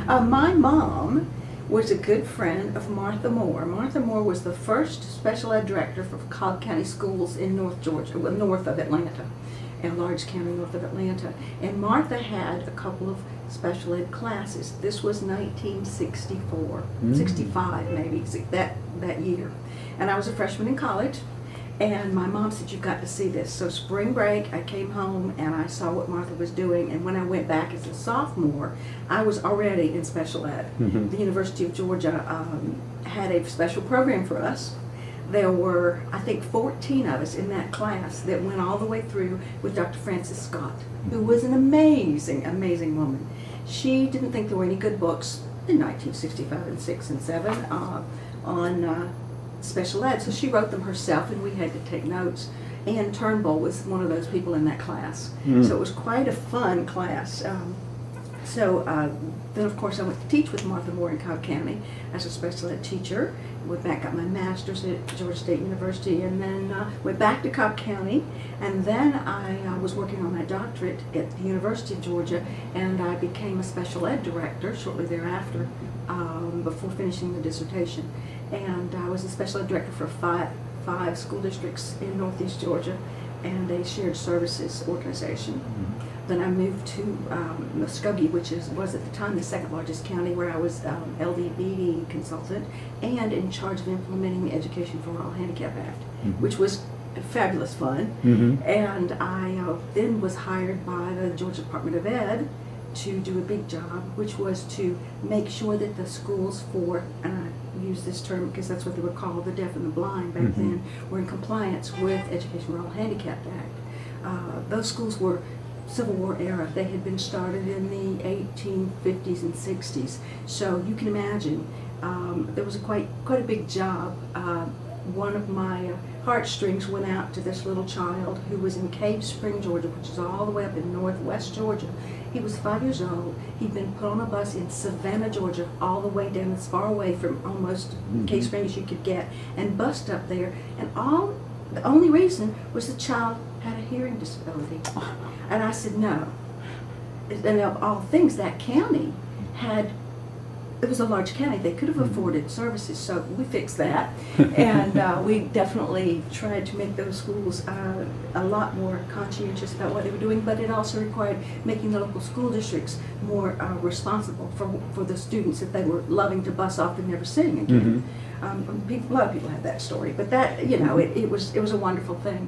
My mom was a good friend of Martha Moore. Martha Moore was the first special ed director for Cobb County Schools in North Georgia, well, north of Atlanta, in Large County north of Atlanta. And Martha had a couple of special ed classes. This was 1964, 65 maybe, that year. And I was a freshman in college. And my mom said, "You've got to see this." So spring break, I came home and I saw what Martha was doing. And when I went back as a sophomore, I was already in special ed. The University of Georgia had a special program for us. There were, I think, 14 of us in that class that went all the way through with Dr. Frances Scott, who was an amazing, amazing woman. She didn't think there were any good books in 1965 and 6 and 7 on special ed, so she wrote them herself and we had to take notes. Ann Turnbull was one of those people in that class. So it was quite a fun class. Then of course I went to teach with Martha Moore in Cobb County as a special ed teacher. Went back, got my master's at Georgia State University, and then went back to Cobb County, and then I was working on my doctorate at the University of Georgia, and I became a special ed director shortly thereafter, before finishing the dissertation. And I was a special ed director for five school districts in Northeast Georgia and a shared services organization. Then I moved to Muskogee, which was at the time the second largest county, where I was LDBD consultant and in charge of implementing the Education for All Handicap Act, which was fabulous fun. And I then was hired by the Georgia Department of Ed to do a big job, which was to make sure that the schools for, and I use this term because that's what they were called, the deaf and the blind back then, were in compliance with Education for All Handicapped Act. Those schools were Civil War era. They had been started in the 1850s and 60s. So you can imagine there was quite a big job. One of my heartstrings went out to this little child who was in Cave Spring, Georgia, which is all the way up in northwest Georgia. He was 5 years old. He'd been put on a bus in Savannah, Georgia, all the way down as far away from almost Cave Spring as you could get, and bussed up there. And the only reason was the child had a hearing disability. And I said, no. And of all things, that county it was a large county. They could have afforded services, so we fixed that. And we definitely tried to make those schools a lot more conscientious about what they were doing, but it also required making the local school districts more responsible for the students that they were loving to bus off and never seeing again. A lot of people have that story, but that, it was a wonderful thing.